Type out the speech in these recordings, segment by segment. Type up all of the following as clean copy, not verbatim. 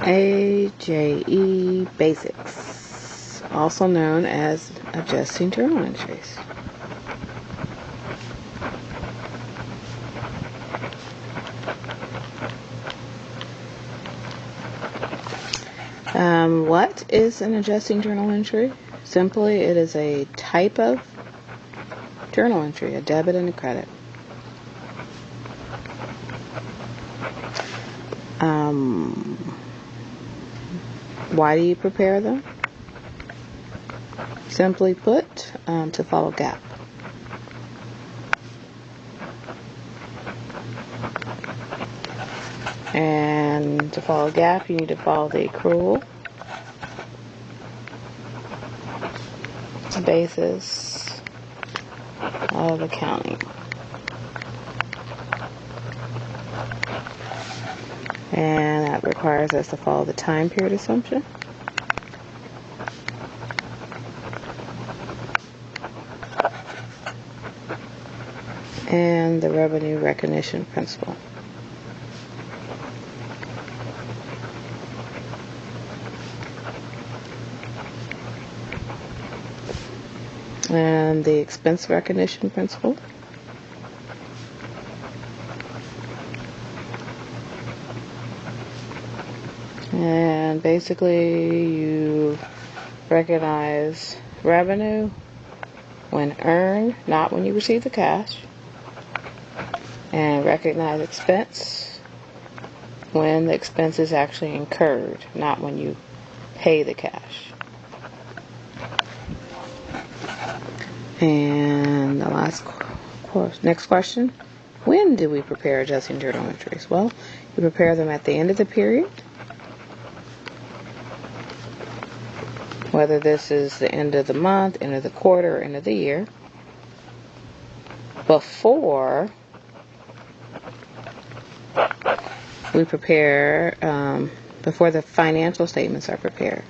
AJE Basics, also known as Adjusting Journal Entries. What is an adjusting journal entry? Simply, it is a type of journal entry, a debit and a credit. Why do you prepare them? Simply put, to follow GAAP. And to follow GAAP, you need to follow the accrual basis of accounting. And that requires us to follow the time period assumption. And the revenue recognition principle. And the expense recognition principle. And basically you recognize revenue when earned, not when you receive the cash. And recognize expense when the expense is actually incurred, not when you pay the cash. And the next question, when do we prepare adjusting journal entries? Well, you prepare them at the end of the period, whether this is the end of the month, end of the quarter, or end of the year, before we prepare, before the financial statements are prepared.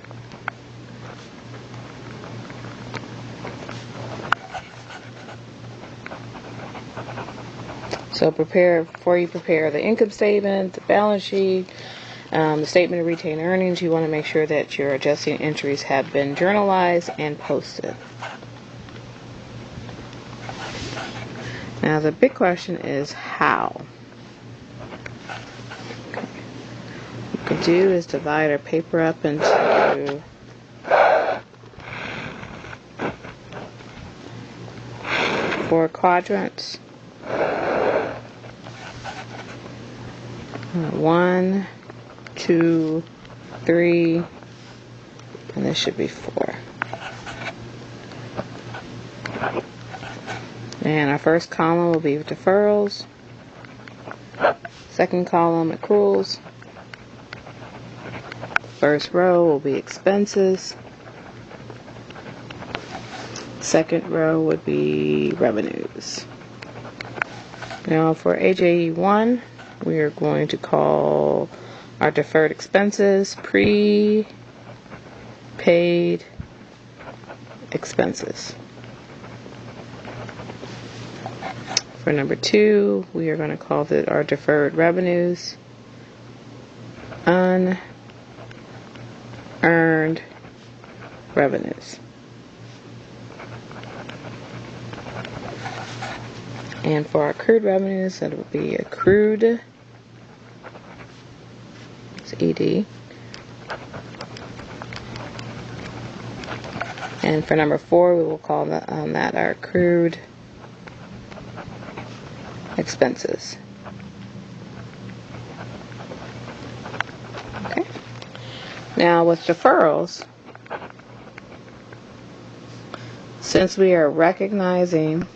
So before you prepare the income statement, the balance sheet, the statement of retained earnings, you want to make sure that your adjusting entries have been journalized and posted. Now the big question is how. What we could do is divide our paper up into 4 quadrants. 1, 2, 3, and this should be 4. And our first column will be deferrals. Second column, accruals. First row will be expenses. Second row would be revenues. Now for AJE1, we are going to call our deferred expenses prepaid expenses. For number 2, we are going to call our deferred revenues unearned revenues. And for our accrued revenues, that would be accrued, it's ED. And for number 4, we will call that our accrued expenses. Okay. Now with deferrals, since we are recognizing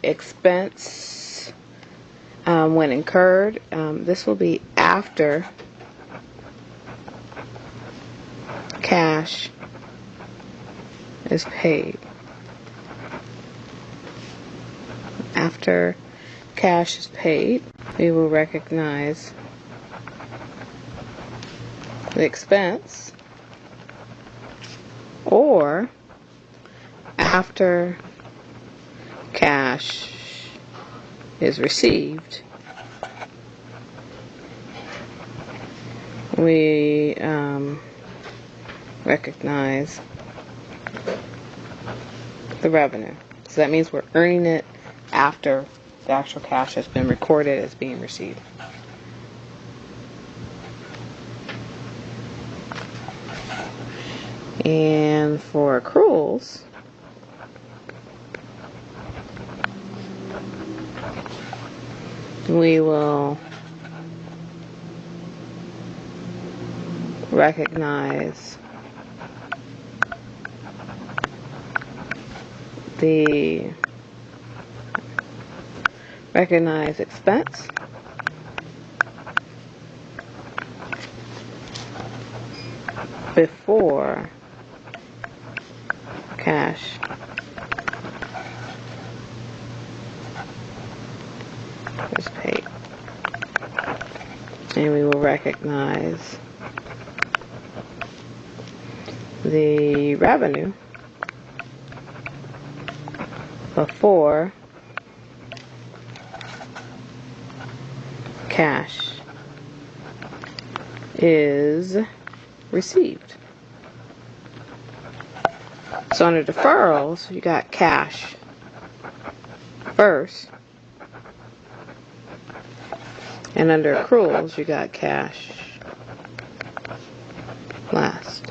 expense when incurred, this will be after cash is paid. After cash is paid, we will recognize the expense, or after cash is received, we recognize the revenue. So that means we're earning it after the actual cash has been recorded as being received. And for accruals, we will recognize the expense before cash is paid. And we will recognize the revenue before cash is received. So under deferrals, you got cash first, and under accruals, you got cash last.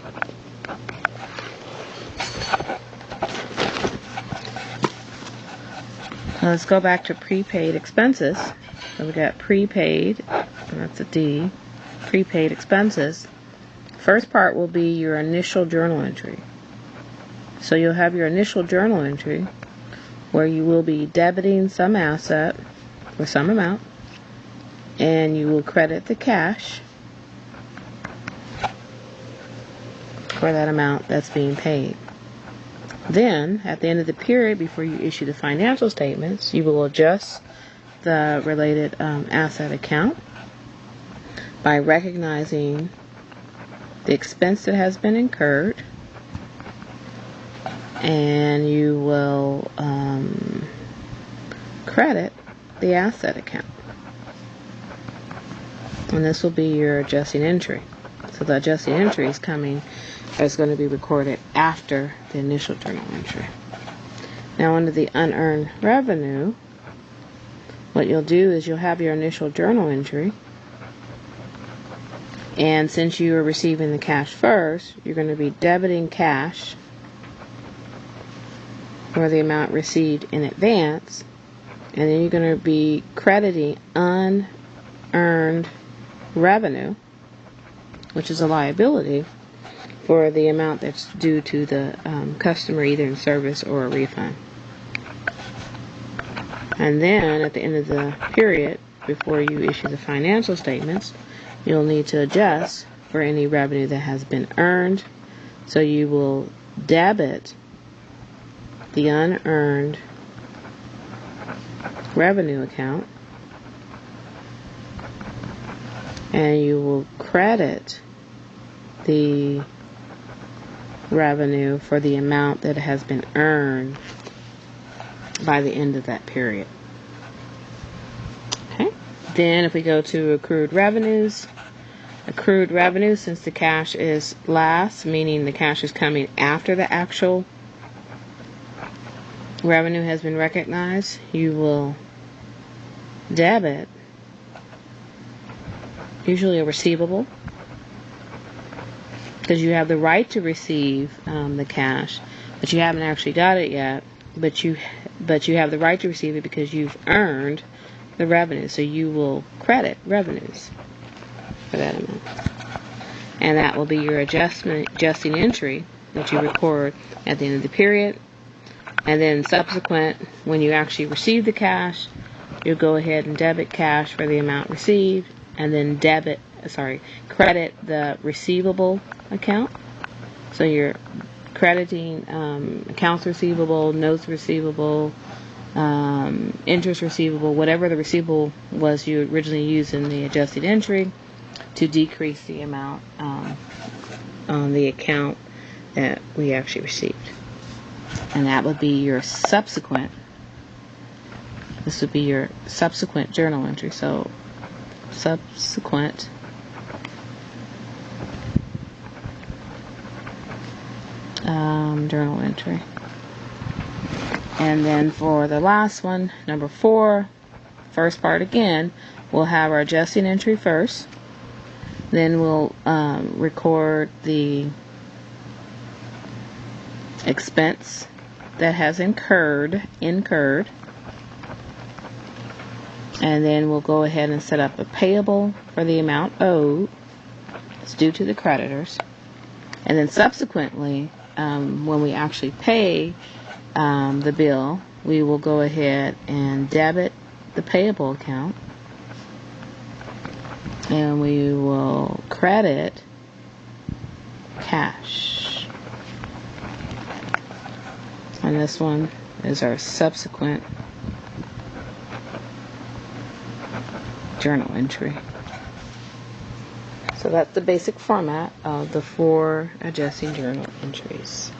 Let's go back to prepaid expenses. So we got prepaid, and that's a D, prepaid expenses. First part will be your initial journal entry. So you'll have your initial journal entry where you will be debiting some asset or some amount, and you will credit the cash for that amount that's being paid. Then, at the end of the period, before you issue the financial statements, you will adjust the related asset account by recognizing the expense that has been incurred, and you will credit the asset account. And this will be your adjusting entry. So the adjusting entry is going to be recorded after the initial journal entry. Now under the unearned revenue, what you'll do is you'll have your initial journal entry, and since you are receiving the cash first, you're going to be debiting cash for the amount received in advance, and then you're going to be crediting unearned revenue, which is a liability, for the amount that's due to the customer, either in service or a refund. And then at the end of the period, before you issue the financial statements, you'll need to adjust for any revenue that has been earned. So you will debit the unearned revenue account, and you will credit the revenue for the amount that has been earned by the end of that period. Okay. Then if we go to accrued revenues, since the cash is last, meaning the cash is coming after the actual revenue has been recognized, you will debit usually a receivable, because you have the right to receive the cash, but you haven't actually got it yet. But you have the right to receive it because you've earned the revenue. So you will credit revenues for that amount, and that will be your adjusting entry that you record at the end of the period. And then subsequent, when you actually receive the cash, you'll go ahead and debit cash for the amount received, and then credit the receivable account. So you're crediting accounts receivable, notes receivable, interest receivable, whatever the receivable was you originally used in the adjusted entry, to decrease the amount on the account that we actually received. And that would be your subsequent. This would be your subsequent journal entry. So subsequent journal entry. And then for the last one, number 4, first part again, we'll have our adjusting entry first. Then we'll record the expense that has incurred. And then we'll go ahead and set up a payable for the amount owed. It's due to the creditors. And then subsequently, when we actually pay the bill, we will go ahead and debit the payable account. And we will credit cash. And this one is our subsequent journal entry. So that's the basic format of the 4 adjusting journal entries.